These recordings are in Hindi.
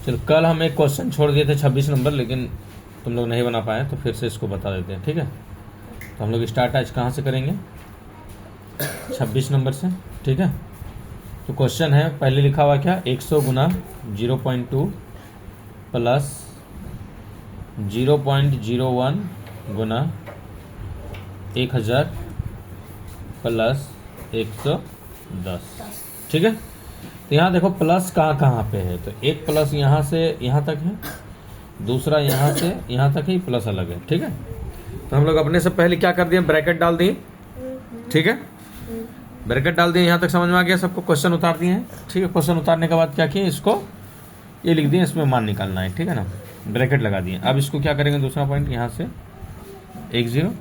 चलो, कल हम एक क्वेश्चन छोड़ दिए थे 26 नंबर, लेकिन तुम लोग नहीं बना पाए, तो फिर से इसको बता देते हैं, ठीक है। तो हम लोग स्टार्ट आज कहाँ से करेंगे? 26 नंबर से, ठीक है। तो क्वेश्चन है, पहले लिखा हुआ क्या, 100 गुना 0.2 प्लस 0.01 गुना 1000 प्लस 110, ठीक है। तो यहाँ देखो प्लस कहाँ कहाँ पे है, तो एक प्लस यहाँ से यहाँ तक है, दूसरा यहाँ से यहाँ तक ही प्लस अलग है, ठीक है। तो हम लोग अपने से पहले क्या कर दिए, ब्रैकेट डाल दिए, ठीक है। ब्रैकेट डाल दिए, यहाँ तक समझ में आ गया सबको। क्वेश्चन उतार दिए हैं, ठीक है। क्वेश्चन उतारने के बाद क्या किए, इसको ये लिख दिए, इसमें मान निकालना है, ठीक है ना। ब्रैकेट लगा दिए। अब इसको क्या करेंगे, दूसरा पॉइंट यहाँ से 10,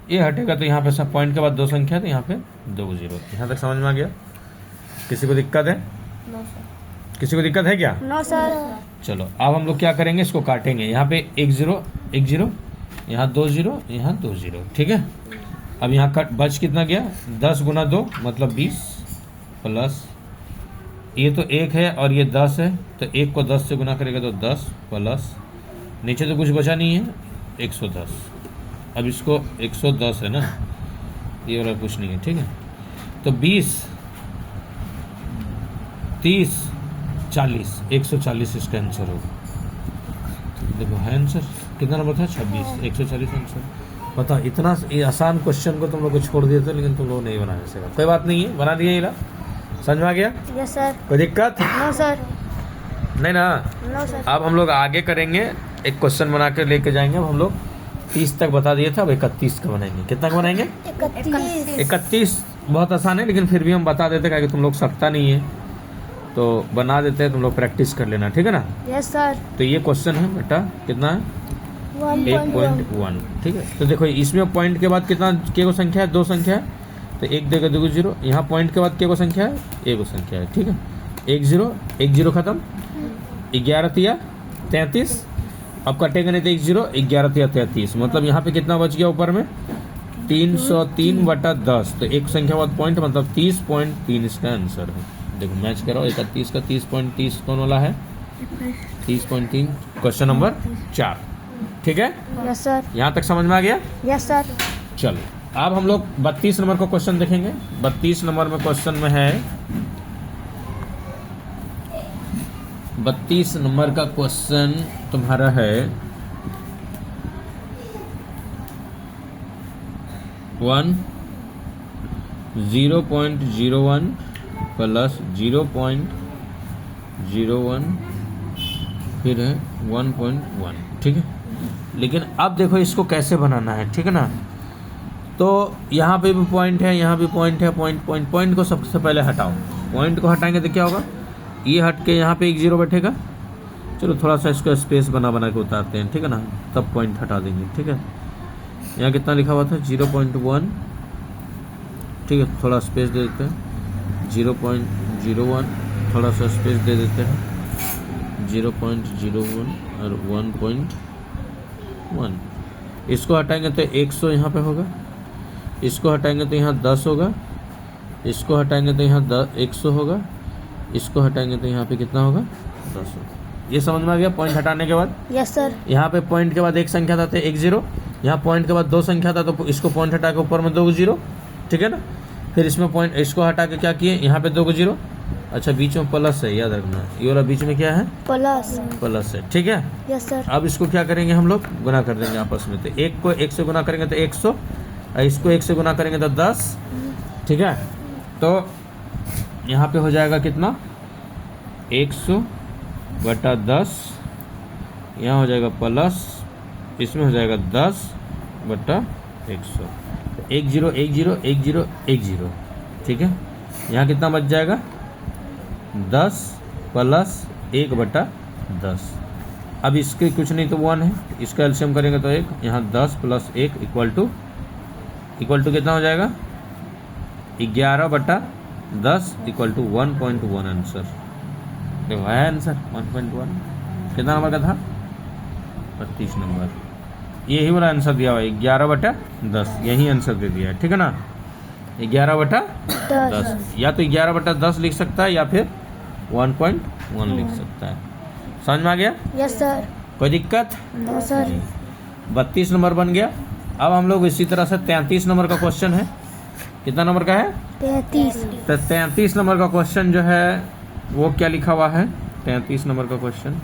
ये हटेगा तो यहाँ पे सब पॉइंट के बाद दो संख्या, तो यहाँ पे 2 0। यहाँ तक समझ में आ गया? किसी को दिक्कत है? किसी को दिक्कत है क्या? No sir. चलो, अब हम लोग क्या करेंगे, इसको काटेंगे। यहाँ पे 1 0 1 0, यहाँ 2 0, यहाँ 2 0, ठीक है। अब यहाँ कट बच कितना गया, 10 गुना 2 मतलब 20 प्लस ये तो 1 है और ये 10 है, तो 1 को 10 से गुना करेगा तो 10 प्लस नीचे तो कुछ बचा नहीं है 110। अब इसको 110 है ना, ये वाला कुछ नहीं है, ठीक है। तो 20 30 40 140 इसका आंसर होगा। देखो है आंसर कितना नंबर था, 26, 140 आंसर। बताओ, इतना आसान क्वेश्चन को तुम लोग को छोड़ दिए थे, लेकिन तुम लोग नहीं बना सके। कोई बात नहीं है, बना दिए। समझ में आ गया? Yes sir. कोई दिक्कत? No sir. नहीं ना? No sir. अब हम लोग आगे करेंगे, एक क्वेश्चन बना कर लेके जाएंगे। अब हम लोग 30 तक बता दिए थे, अब 31 का बनाएंगे। कितना का बनाएंगे? 31। बहुत आसान है, लेकिन फिर भी हम बता देते क्योंकि तुम लोग सकता नहीं है, तो बना देते हैं, तुम लोग प्रैक्टिस कर लेना, ठीक है ना। Yes sir. तो ये क्वेश्चन है बेटा, कितना है? 1.1, ठीक है। तो देखो, इसमें पॉइंट के बाद कितना के को संख्या है, 2 संख्या है, तो 1 देगा 2 0। यहाँ पॉइंट के बाद के को संख्या है, 1 संख्या है, ठीक है। 1 0 1 0 खत्म, 11 तिया 33। अब कटेंगे नहीं तो 1 0 11 तिया 33, मतलब यहाँ पे कितना बच गया ऊपर में, 303/10। तो एक संख्या बाद पॉइंट मतलब 30.3 इसका आंसर है। देखो मैच करो, 31 का 30.30 कौन वाला है, 30.3, क्वेश्चन नंबर 4, ठीक है। Yes sir. यहाँ तक समझ में आ गया? Yes sir. चलो, अब हम लोग 32 नंबर को क्वेश्चन देखेंगे। 32 नंबर में क्वेश्चन में है, 32 नंबर का क्वेश्चन तुम्हारा है 0.01 प्लस 0.01 फिर है 1.1, ठीक है। लेकिन अब देखो इसको कैसे बनाना है, ठीक है ना। तो यहाँ पे भी पॉइंट है, यहाँ भी पॉइंट है, पॉइंट को सबसे पहले हटाओ। पॉइंट को हटाएंगे तो क्या होगा, ये हट के यहाँ पे 1 0 बैठेगा। चलो थोड़ा सा इसको स्पेस बना के उतारते हैं, ठीक है ना, तब पॉइंट हटा देंगे, ठीक है। यहाँ कितना लिखा हुआ था, 0.1, ठीक है। थोड़ा स्पेस दे देते हैं, 0.01, थोड़ा सा स्पेस दे देते हैं, 0.01 और 1.1। इसको हटाएंगे तो 100 यहाँ पे होगा, इसको हटाएंगे तो यहाँ 10 होगा, इसको हटाएंगे तो यहाँ 100 होगा, इसको हटाएंगे तो यहाँ पे कितना होगा, 10 होगा। ये समझ में आ गया पॉइंट हटाने के बाद? Yes sir. यहाँ पे पॉइंट के बाद एक संख्या था तो 1 0, यहाँ पॉइंट के बाद 2 संख्या था तो इसको पॉइंट हटा के ऊपर में 2 0, ठीक है ना। फिर इसमें पॉइंट, इसको हटा के क्या किए, यहाँ पे 2 0। अच्छा, बीच में प्लस है, याद रखना, ये वाला बीच में क्या है, प्लस है, ठीक है। Yes sir. अब इसको क्या करेंगे, हम लोग गुना कर देंगे आपस में। तो 1 को 1 से गुना करेंगे तो 100, और इसको 1 से गुना करेंगे तो 10, ठीक है। तो यहाँ पे हो जाएगा कितना, 100/10, यहाँ हो जाएगा प्लस, इसमें हो जाएगा 10/100। 1 0 1 0 1 0 1 0, ठीक है। यहाँ कितना बच जाएगा, 10 प्लस 1/10। अब इसके कुछ नहीं तो 1 है, इसका एलसीएम करेंगे तो 1, यहाँ 10 प्लस 1 इक्वल टू कितना हो जाएगा, 11/10 इक्वल टू 1.1 आंसर। देखो है आंसर 1.1। कितना नंबर का था, 32 नंबर। यही वाला आंसर दिया हुआ है, 11/10, यही आंसर दे दिया है, ठीक है ना। 11/10, या तो 11/10 लिख सकता है या फिर 1.1 लिख सकता है। समझ में आ गया? Yes sir. कोई दिक्कत? No sir. 32 नंबर बन गया। अब हम लोग इसी तरह से 33 नंबर का क्वेश्चन है। कितना नंबर का है? 33। तो 33 नंबर का क्वेश्चन जो है वो क्या लिखा हुआ है? 33 नंबर का क्वेश्चन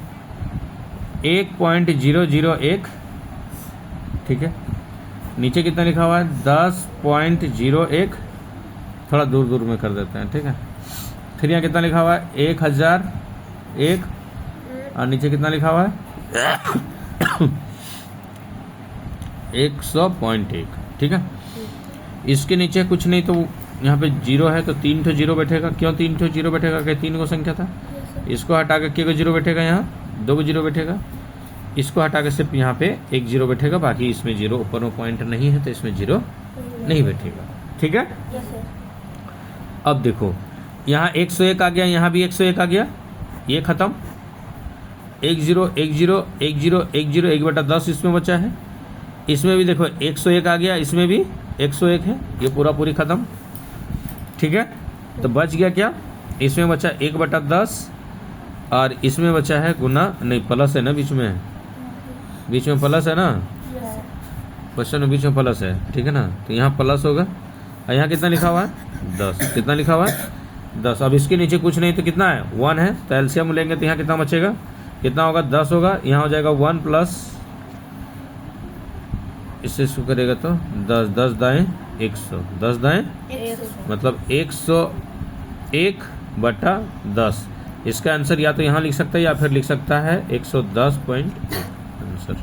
1.001, ठीक है। नीचे कितना लिखा हुआ है? 10.01, थोड़ा दूर दूर में कर देते हैं, ठीक है। फिर यहाँ कितना लिखा हुआ है? 1001, और नीचे कितना लिखा हुआ है? 100.1, ठीक है। इसके नीचे कुछ नहीं, तो यहाँ पे 0 है तो 3 ठो 0 बैठेगा। क्यों 3 ठो 0 बैठेगा? क्या 3 को संख्या था? इसको हटा के के 0 बैठेगा, यहाँ 2 0 बैठेगा। इसको हटा के सिर्फ यहाँ पे 1 0 बैठेगा, बाकी इसमें 0 ऊपर में पॉइंट नहीं है तो इसमें 0 नहीं बैठेगा, ठीक है। अब देखो यहाँ 101 आ गया, यहाँ भी 101 आ गया, ये खत्म। 1 0 1 0 1 0 1 0 1/10 इसमें बचा है। इसमें भी देखो 101 आ गया, इसमें भी 101 है, ये पूरा पूरी खत्म, ठीक है। तो बच गया क्या? इसमें बचा 1/10 और इसमें बचा है गुना, नहीं प्लस है ना, बीच में प्लस है ना, क्वेश्चन में बीच में प्लस है, ठीक है ना। तो यहाँ प्लस होगा और यहाँ कितना लिखा हुआ है? 10। कितना लिखा हुआ है? 10। अब इसके नीचे कुछ नहीं तो कितना है? 1 है, तो एलसीएम लेंगे तो यहाँ कितना बचेगा? कितना होगा? 10 होगा। यहाँ हो जाएगा 1 प्लस, इससे इसको करेगा तो 10 10 दाएँ 100, 10 दाएँ 100, मतलब 101/10। इसका आंसर या तो यहाँ लिख सकता है या फिर लिख सकता है 110.1 आंसर।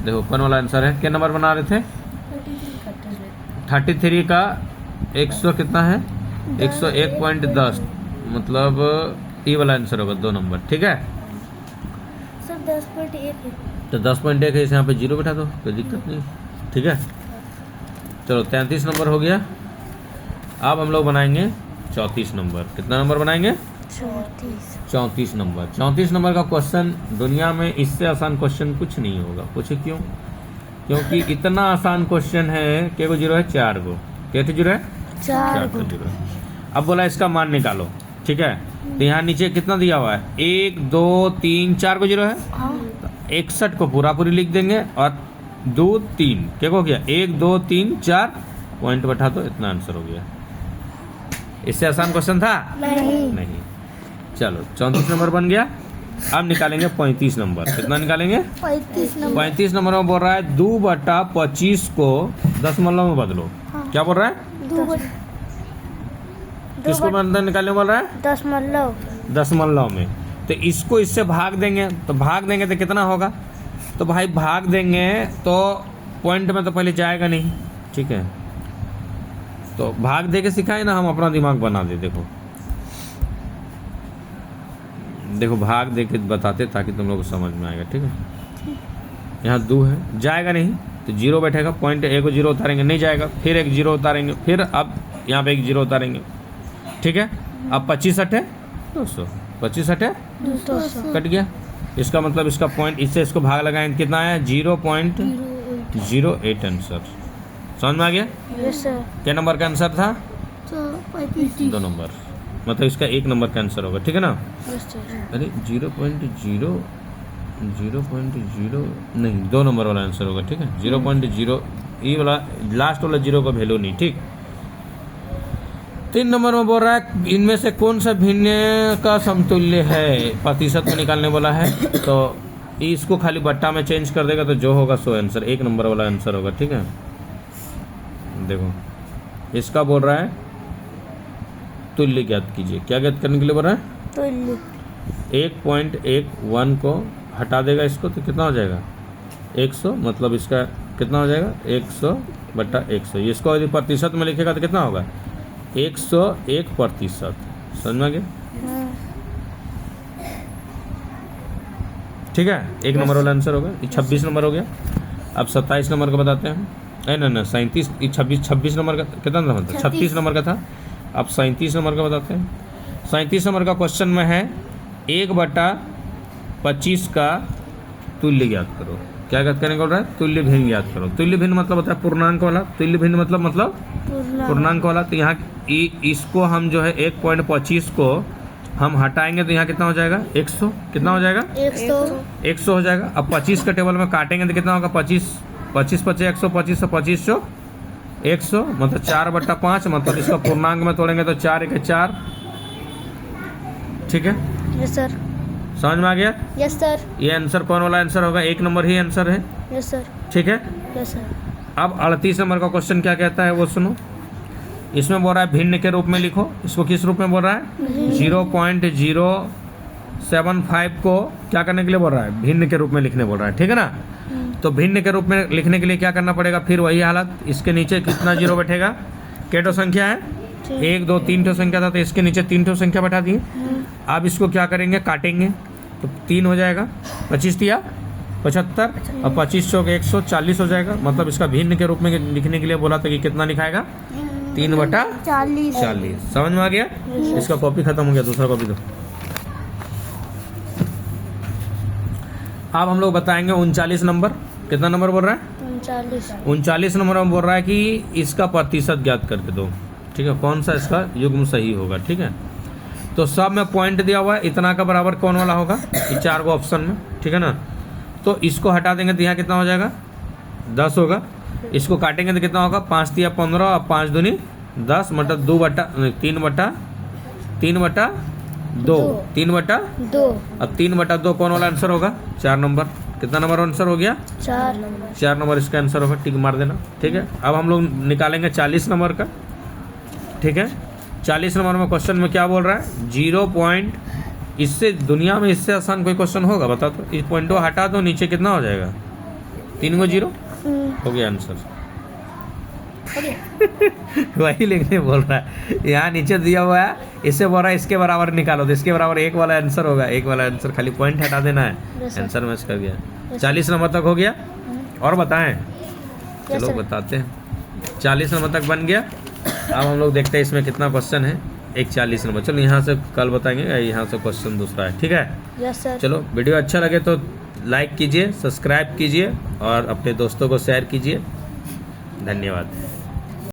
देखो ऊपर वाला आंसर है। क्या नंबर बना रहे थे? 33 का 100 कितना है? 101.10, मतलब ये वाला आंसर होगा 2 नंबर, ठीक है। सर 10.1 है तो 10.1 है, इसे यहाँ पे 0 बैठा दो, कोई दिक्कत नहीं, ठीक है। चलो 33 नंबर हो गया। अब हम लोग बनाएंगे 34 नंबर। कितना नंबर बनाएंगे? 34 नंबर। 34 नंबर का क्वेश्चन, दुनिया में इससे आसान क्वेश्चन कुछ नहीं होगा। पूछे क्यों? क्योंकि इतना आसान क्वेश्चन है। के को 0 है? 4 गो। क्या 0 है? 4 को 0 है। अब बोला इसका मान निकालो, ठीक है। तो यहाँ नीचे कितना दिया हुआ है? 1 2 3 4 को 0 है, 61 को पूरा पूरी लिख देंगे और 2 3 क्या हो गया? 1 2 3 4 पॉइंट बैठा तो इतना आंसर हो गया। इससे आसान क्वेश्चन था? नहीं। चलो 34 नंबर बन गया। अब निकालेंगे 35 नंबर। कितना निकालेंगे? 35 नंबर में बोल रहा है 2/25 को दशमलव में बदलो। क्या बोल रहा है? किसको बदल निकालने बोल रहा है? दशमलव में। तो इसको इससे भाग देंगे, तो कितना होगा? तो भाई भाग देंगे तो पॉइंट में तो पहले जाएगा नहीं, ठीक है। तो भाग दे के सिखाए ना, हम अपना दिमाग बना दे। देखो भाग दे के बताते ताकि तुम लोग को समझ में आएगा, ठीक है। यहाँ 2 है, जाएगा नहीं तो 0 बैठेगा, पॉइंट ए को 0 उतारेंगे, नहीं जाएगा, फिर एक 0 उतारेंगे, फिर अब यहाँ पे एक 0 उतारेंगे, ठीक है। अब 25 है 200, 25 है 200 कट गया। इसका मतलब इसका पॉइंट, इससे इसको भाग लगाएंगे, कितना आया? 0.08 आंसर। समझ में आ गया? Yes sir. क्या नंबर का आंसर था? 35। 2 नंबर, मतलब इसका 1 नंबर का आंसर होगा, ठीक है ना। Yes sir. अरे 0.0 नहीं, 2 नंबर वाला आंसर होगा, ठीक है। 0.0 ये वाला लास्ट वाला 0 का वैल्यू नहीं, ठीक। 3 नंबर में बोल रहा है इनमें से कौन सा भिन्न का समतुल्य है? प्रतिशत में निकालने वाला है, तो इसको खाली बट्टा में चेंज कर देगा तो जो होगा सो आंसर 1 नंबर वाला आंसर होगा, ठीक है। देखो इसका बोल रहा है तुल्य ज्ञात कीजिए। क्या ज्ञात करने के लिए बोल रहा है? तुल्य। 1.81 को हटा देगा इसको तो कितना हो जाएगा? 100, मतलब इसका कितना हो जाएगा? 100/100। इसको यदि प्रतिशत में लिखेगा तो कितना होगा? 101%। समझ में आ गया? ठीक है, 1 नंबर वाला आंसर होगा। ये 26 नंबर हो गया। अब 27 नंबर का बताते हैं। नहीं 37, 26 नंबर का कितना था? मतलब 36 नंबर का था। अब 37 नंबर का बताते हैं। 37 नंबर का क्वेश्चन में है 1/25 का तुल्य ज्ञात करो। क्या ज्ञात करने को बोल रहा है? तुल्य भिन्न ज्ञात करो। तुल्य भिन्न मतलब होता है पूर्णांक वाला। तुल्य भिन्न मतलब पूर्णांक वाला। तो यहाँ इसको हम जो है 1.25 को हम हटाएंगे तो यहाँ कितना हो जाएगा 100, कितना हो जाएगा 100 हो जाएगा। अब 25 का टेबल में काटेंगे तो कितना होगा 25 25 25 100 25 25 100 मतलब 4/5, मतलब इसका पूर्णांक में तोड़ेंगे तो 4 1 4। ठीक है, यस सर, समझ में आ गया। यस सर, ये आंसर कौन वाला आंसर होगा, 1 नंबर ही आंसर है। यस सर, ठीक है, यस सर। अब 38 नंबर का क्वेश्चन क्या कहता है वो सुनो। इसमें बोल रहा है भिन्न के रूप में लिखो। इसको किस रूप में बोल रहा है, 0.075 को क्या करने के लिए बोल रहा है, भिन्न के रूप में लिखने बोल रहा है। ठीक है ना, तो भिन्न के रूप में लिखने के लिए क्या करना पड़ेगा, फिर वही हालत, इसके नीचे कितना जीरो बैठेगा, केटो संख्या है 1 2 3 ठो संख्या था तो इसके नीचे 3 ठो संख्या बैठा दिए। अब इसको क्या करेंगे, काटेंगे तो 3 हो जाएगा, 25 दिया 75 और 25 चौक 140 हो जाएगा। मतलब इसका भिन्न के रूप में लिखने के लिए बोला था कि कितना लिखाएगा, 3/40। समझ में आ गया। इसका कॉपी खत्म हो गया, दूसरा कॉपी दो। अब हम लोग बताएंगे 39 नंबर। कितना नंबर बोल रहा है, 39 नंबर में बोल रहा है कि इसका प्रतिशत ज्ञात करके दो। ठीक है, कौन सा इसका युग्म सही होगा। ठीक है, तो सब में पॉइंट दिया हुआ है, इतना का बराबर कौन वाला होगा, ये 4 गो ऑप्शन में। ठीक है ना, तो इसको हटा देंगे तो यहाँ कितना हो जाएगा 10 होगा। इसको काटेंगे तो कितना होगा, 5 दिया 15 और 5 दूनी 10, मतलब 3/2 अब 3/2 कौन वाला आंसर होगा, 4 नंबर। कितना नंबर आंसर हो गया, 4 नंबर इसका आंसर होगा। टिक मार देना। ठीक है, अब हम लोग निकालेंगे 40 नंबर का। ठीक है, 40 नंबर में क्वेश्चन में क्या बोल रहा है, 0. इससे दुनिया में इससे आसान कोई क्वेश्चन होगा बता तो। इस पॉइंट को हटा दो, नीचे कितना हो जाएगा, 3 गो 0 हो गया आंसर। वही लिखने बोल रहा है, यहाँ नीचे दिया हुआ है, इससे बोल रहा है इसके बराबर निकालो, तो इसके बराबर 1 वाला आंसर होगा। 1 वाला आंसर, खाली पॉइंट हटा देना है, आंसर मैच कर गया। 40 नंबर तक हो गया, और बताएं, चलो बताते हैं। 40 नंबर तक बन गया। अब हम लोग देखते हैं इसमें कितना क्वेश्चन है। एक 40 नंबर, चलो यहाँ से कल बताएंगे, यहाँ से क्वेश्चन दूसरा है। ठीक है, यस सर। चलो वीडियो अच्छा लगे तो लाइक कीजिए, सब्सक्राइब कीजिए और अपने दोस्तों को शेयर कीजिए। धन्यवाद।